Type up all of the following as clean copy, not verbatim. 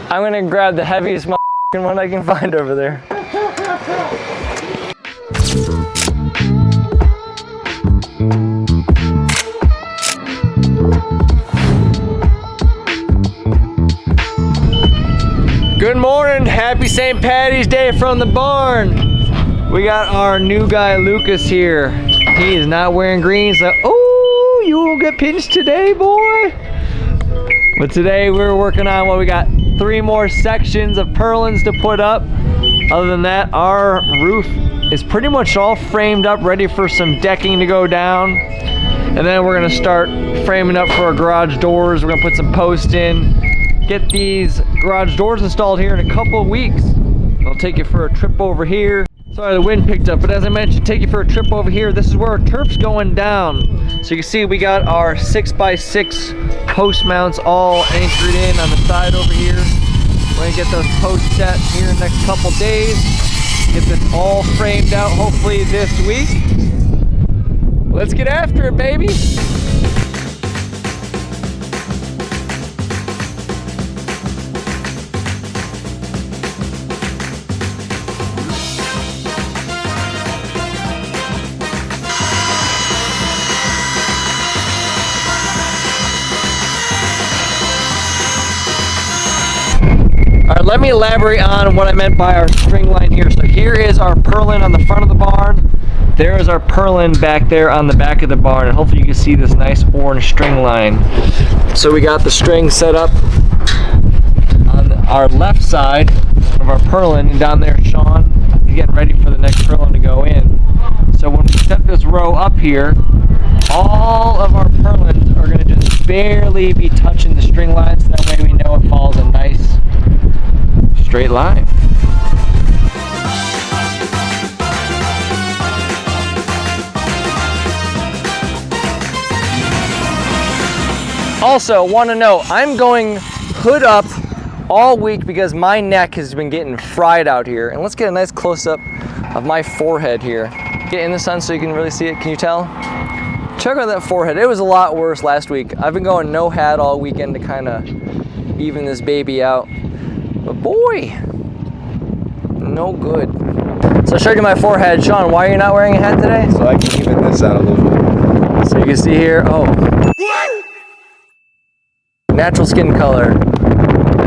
I'm gonna grab the heaviest one I can find over there. Good morning, happy St. Patty's Day from the barn. We got our new guy Lucas here. He is not wearing green, so oh, you will get pinched today, boy. But today we're working on we got 3 more sections of purlins to put up. Other than that, our roof is pretty much all framed up, ready for some decking to go down. And then we're gonna start framing up for our garage doors. We're gonna put some posts in, get these garage doors installed here in a couple of weeks. I'll take you for a trip over here. Sorry, the wind picked up, but as I mentioned, take you for a trip over here. This is where our turf's going down. So you can see we got our 6x6 post mounts all anchored in on the side over here. We're gonna get those posts set here in the next couple days. Get this all framed out hopefully this week. Let's get after it, baby. All right, let me elaborate on what I meant by our string line here. So here is our purlin on the front of the barn. There is our purlin back there on the back of the barn, and hopefully you can see this nice orange string line. So we got the string set up on our left side of our purlin, and down there Shawn is getting ready for the next purlin to go in. So when we set this row up here, all of our purlins are going to just barely be touching the string line, so that way we know it follows a nice straight line. Also, want to know, I'm going hood up all week because my neck has been getting fried out here. And let's get a nice close-up of my forehead here. Get in the sun so you can really see it. Can you tell? Check out that forehead. It was a lot worse last week. I've been going no hat all weekend to kind of even this baby out. But boy, no good. So I showed you my forehead. Shawn, why are you not wearing a hat today? So I can even this out a little bit. So you can see here, oh. Natural skin color.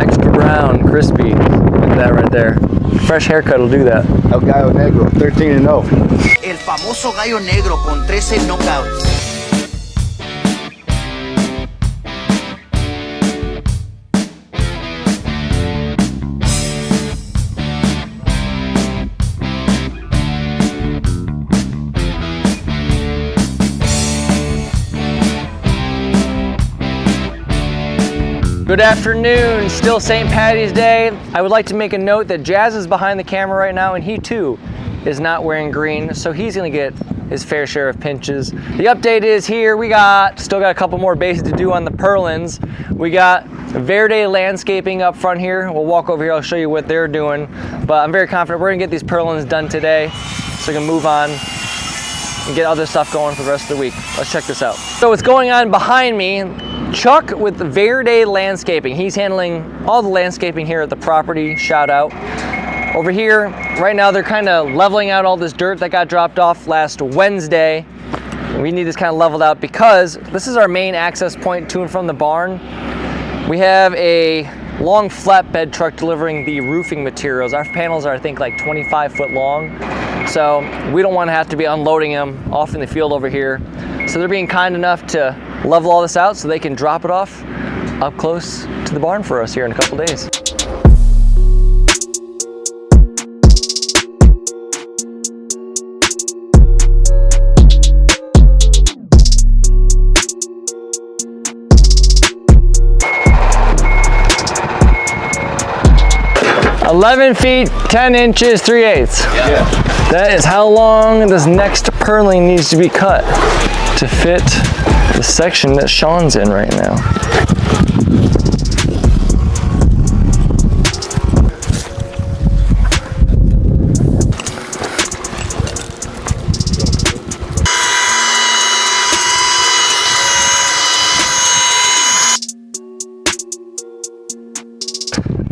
Extra brown, crispy. Look at that right there. Fresh haircut will do that. El Gallo Negro, 13-0. El famoso Gallo Negro con 13 knockouts. Good afternoon, still St. Patty's Day. I would like to make a note that Jazz is behind the camera right now, and he too is not wearing green, so he's gonna get his fair share of pinches. The update is here, we still got a couple more bases to do on the purlins. We got Verde Landscaping up front here. We'll walk over here, I'll show you what they're doing. But I'm very confident we're gonna get these purlins done today, so we can move on and get other stuff going for the rest of the week. Let's check this out. So what's going on behind me, Chuck with Verde Landscaping. He's handling all the landscaping here at the property, shout out. Over here, right now they're kind of leveling out all this dirt that got dropped off last Wednesday. We need this kind of leveled out because this is our main access point to and from the barn. We have a long flatbed truck delivering the roofing materials. Our panels are, I think, like 25 foot long. So we don't want to have to be unloading them off in the field over here. So they're being kind enough to level all this out so they can drop it off up close to the barn for us here in a couple days. Yeah. 11 feet, 10 inches, 3/8. Yeah. That is how long this next purling needs to be cut to fit the section that Shawn's in right now.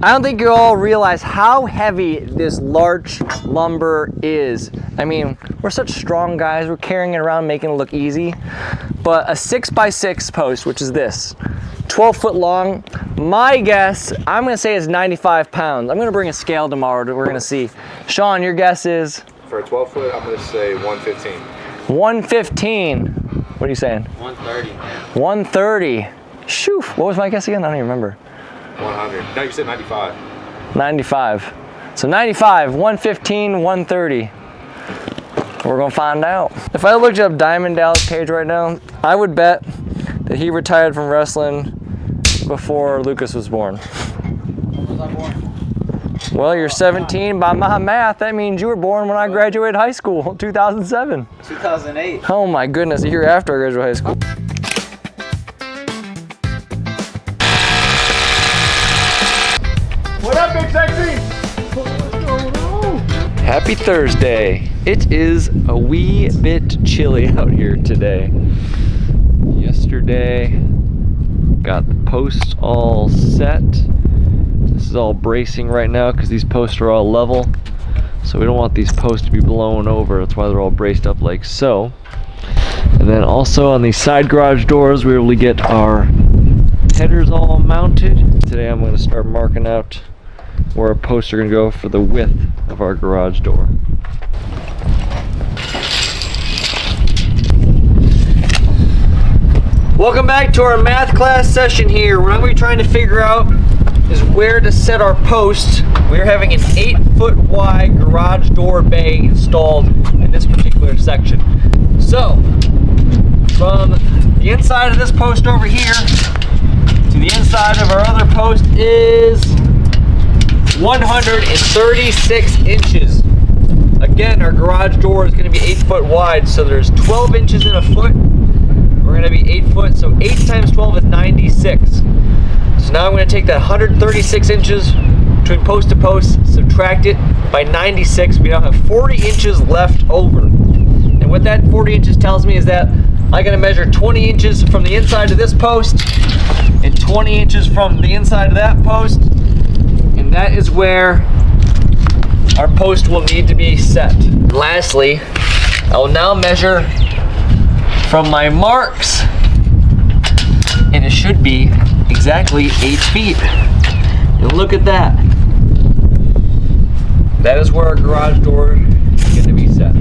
I don't think you all realize how heavy this larch lumber is. I mean, we're such strong guys, we're carrying it around, making it look easy. But a 6x6 post, which is this, 12 foot long, my guess, I'm gonna say it's 95 pounds. I'm gonna bring a scale tomorrow, we're gonna see. Shawn, your guess is? For a 12 foot, I'm gonna say 115. 115. What are you saying? 130. 130. Shoo, what was my guess again? I don't even remember. 100. No, you said 95. 95. So 95, 115, 130. We're gonna find out. If I looked up Diamond Dallas Page right now, I would bet that he retired from wrestling before Lucas was born. When was I born? Well, you're 17 by my math. That means you were born when I graduated high school, 2007. 2008. Oh my goodness, a year after I graduated high school. What up, Big Sexy? Happy Thursday. It is a wee bit chilly out here today. Yesterday, got the posts all set. This is all bracing right now because these posts are all level. So we don't want these posts to be blown over. That's why they're all braced up like so. And then also on these side garage doors, we were able to get our headers all mounted. Today I'm going to start marking out where our posts are going to go for the width of our garage door. Welcome back to our math class session here. What I'm going to be trying to figure out is where to set our posts. We're having an 8-foot wide garage door bay installed in this particular section. So, from the inside of this post over here to the inside of our other post is 136 inches. Again, our garage door is going to be 8 foot wide, so there's 12 inches in a foot. We're going to be 8 foot, so 8 times 12 is 96. So now I'm going to take that 136 inches between post to post, subtract it by 96. We now have 40 inches left over. And what that 40 inches tells me is that I got to measure 20 inches from the inside of this post and 20 inches from the inside of that post. And that is where our post will need to be set. Lastly, I will now measure from my marks, and it should be exactly 8 feet. And look at that. That is where our garage door is going to be set.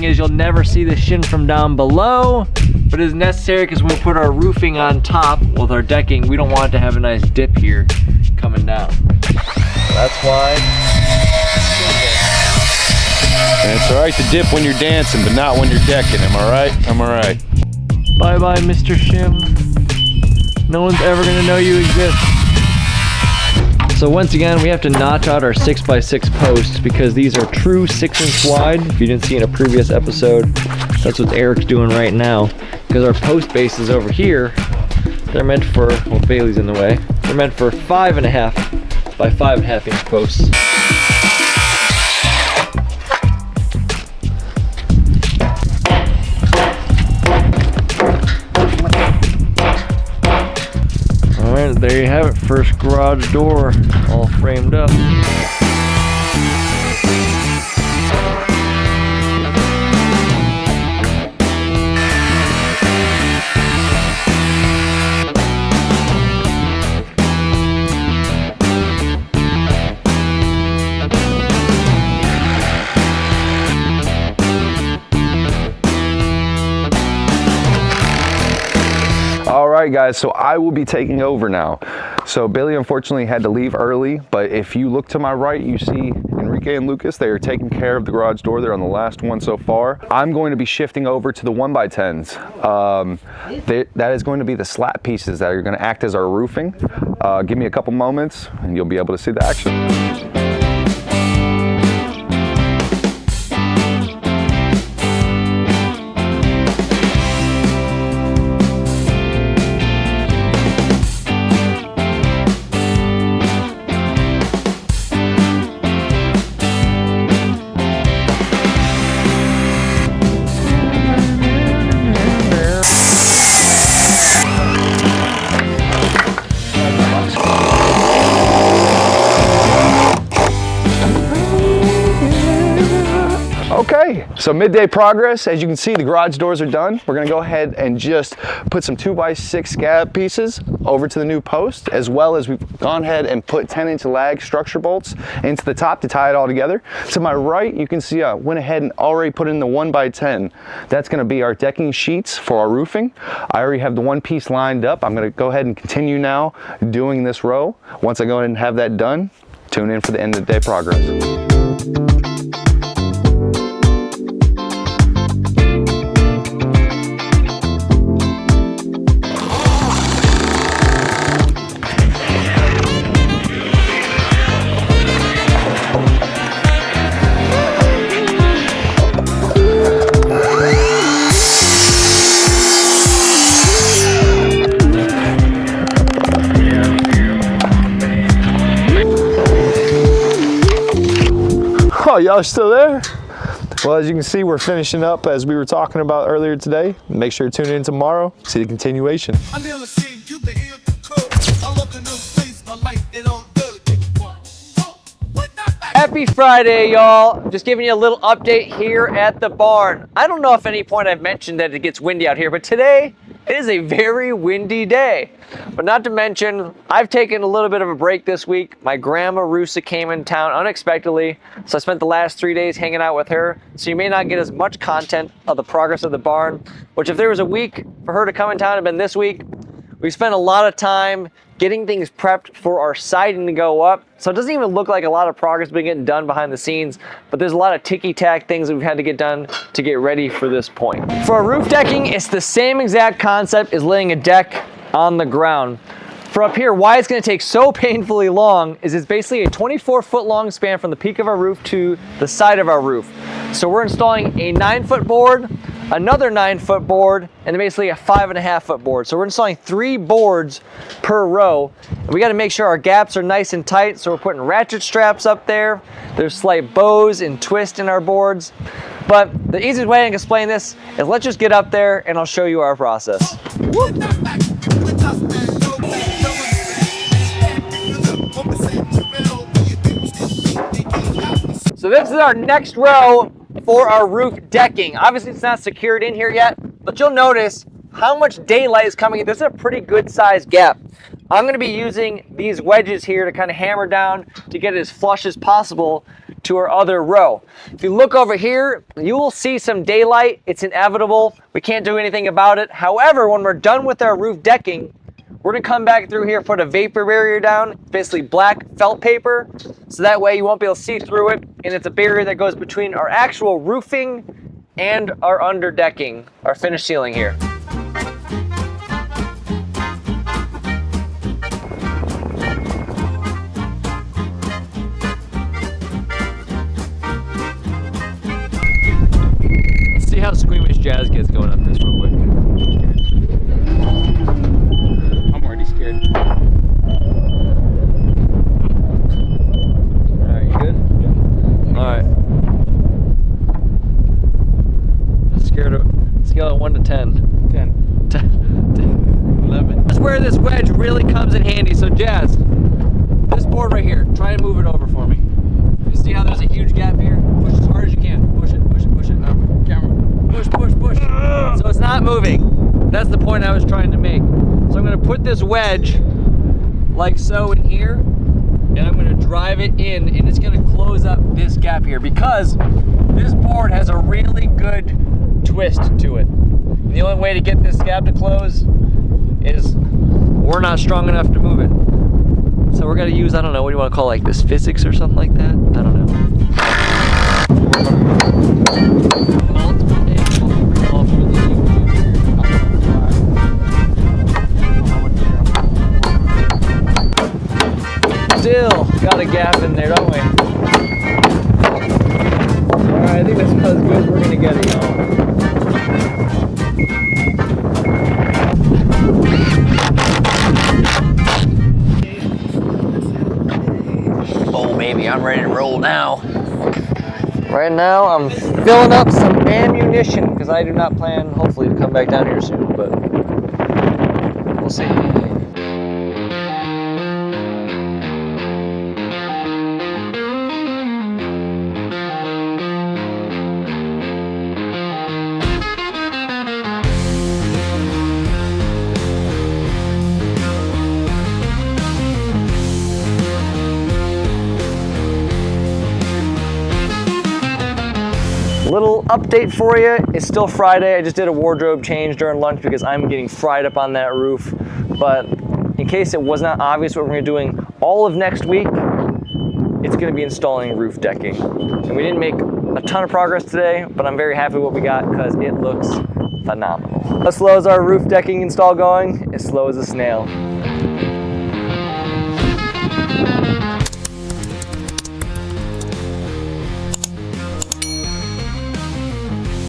Is you'll never see the shin from down below, but it is necessary because when we put our roofing on top with our decking, we don't want it to have a nice dip here coming down. So that's why. And it's alright to dip when you're dancing, but not when you're decking. Am I right? Am I right? Bye bye, Mr. Shim. No one's ever gonna know you exist. So once again, we have to notch out our 6x6 posts because these are true 6-inch wide. If you didn't see in a previous episode, that's what Eric's doing right now. Because our post bases over here, they're meant for, well, Bailey's in the way, they're meant for 5.5 by 5.5 inch posts. Alright, there you have it, first garage door all framed up. All right, guys, so I will be taking over now. So Billy unfortunately had to leave early, but if you look to my right, you see Enrique and Lucas. They are taking care of the garage door. They're on the last one so far. I'm going to be shifting over to the 1x10s. That is going to be the slat pieces that are going to act as our roofing. Give me a couple moments and you'll be able to see the action. Okay, so midday progress. As you can see, the garage doors are done. We're gonna go ahead and just put some 2x6 scab pieces over to the new post, as well as we've gone ahead and put 10-inch lag structure bolts into the top to tie it all together. To my right, you can see I went ahead and already put in the 1x10. That's gonna be our decking sheets for our roofing. I already have the one piece lined up. I'm gonna go ahead and continue now doing this row. Once I go ahead and have that done, tune in for the end of the day progress. Oh, y'all are still there? Well, as you can see, we're finishing up as we were talking about earlier today. Make sure to tune in tomorrow, see the continuation. Happy Friday, y'all. Just giving you a little update here at the barn. I don't know if at any point I've mentioned that it gets windy out here, but today it is a very windy day. But not to mention, I've taken a little bit of a break this week. My grandma Rusa came in town unexpectedly, so I spent the last 3 days hanging out with her. So you may not get as much content of the progress of the barn, which if there was a week for her to come in town, it'd been this week. We spent a lot of time getting things prepped for our siding to go up. So it doesn't even look like a lot of progress been getting done behind the scenes, but there's a lot of ticky-tack things that we've had to get done to get ready for this point. For our roof decking, it's the same exact concept as laying a deck on the ground. For up here, why it's gonna take so painfully long is it's basically a 24-foot long span from the peak of our roof to the side of our roof. So we're installing a 9-foot board, another 9-foot board, and then basically a 5.5-foot board. So we're installing 3 boards per row. And we gotta make sure our gaps are nice and tight, so we're putting ratchet straps up there. There's slight bows and twists in our boards. But the easiest way I can explain this is let's just get up there and I'll show you our process. Woo. So this is our next row for our roof decking. Obviously it's not secured in here yet, but you'll notice how much daylight is coming in. This is a pretty good sized gap. I'm gonna be using these wedges here to kind of hammer down to get it as flush as possible to our other row. If you look over here, you will see some daylight. It's inevitable. We can't do anything about it. However, when we're done with our roof decking, we're gonna come back through here, put a vapor barrier down. It's basically black felt paper, so that way you won't be able to see through it, and it's a barrier that goes between our actual roofing and our underdecking, our finished ceiling here. Let's see how squeamish Jazz gets going up this real quick. Scared. Alright, you good? Yeah. Alright. Scared of scale of 1 to 10. 10. 10. 11. That's where this wedge really comes in handy. So Jazz, this board right here, try to move it over for me. You see how there's a huge gap here? Push as hard as you can. Push it, push it, push it. Camera. Push, push, push. So it's not moving. That's the point I was trying to make. So I'm gonna put this wedge like so in here, and I'm gonna drive it in, and it's gonna close up this gap here because this board has a really good twist to it. And the only way to get this gap to close is we're not strong enough to move it. So we're gonna use, I don't know, what do you want to call like this, physics or something like that? I don't know. Still got a gap in there, don't we? Alright, I think that's about as good as we're gonna get it, y'all. Oh, baby, I'm ready to roll now. Right now, I'm filling up some ammunition because I do not plan, hopefully, to come back down here soon, but we'll see. Little update for you, it's still Friday. I just did a wardrobe change during lunch because I'm getting fried up on that roof. But in case it was not obvious what we're gonna be doing all of next week, it's gonna be installing roof decking. And we didn't make a ton of progress today, but I'm very happy with what we got because it looks phenomenal. How slow is our roof decking install going? As slow as a snail.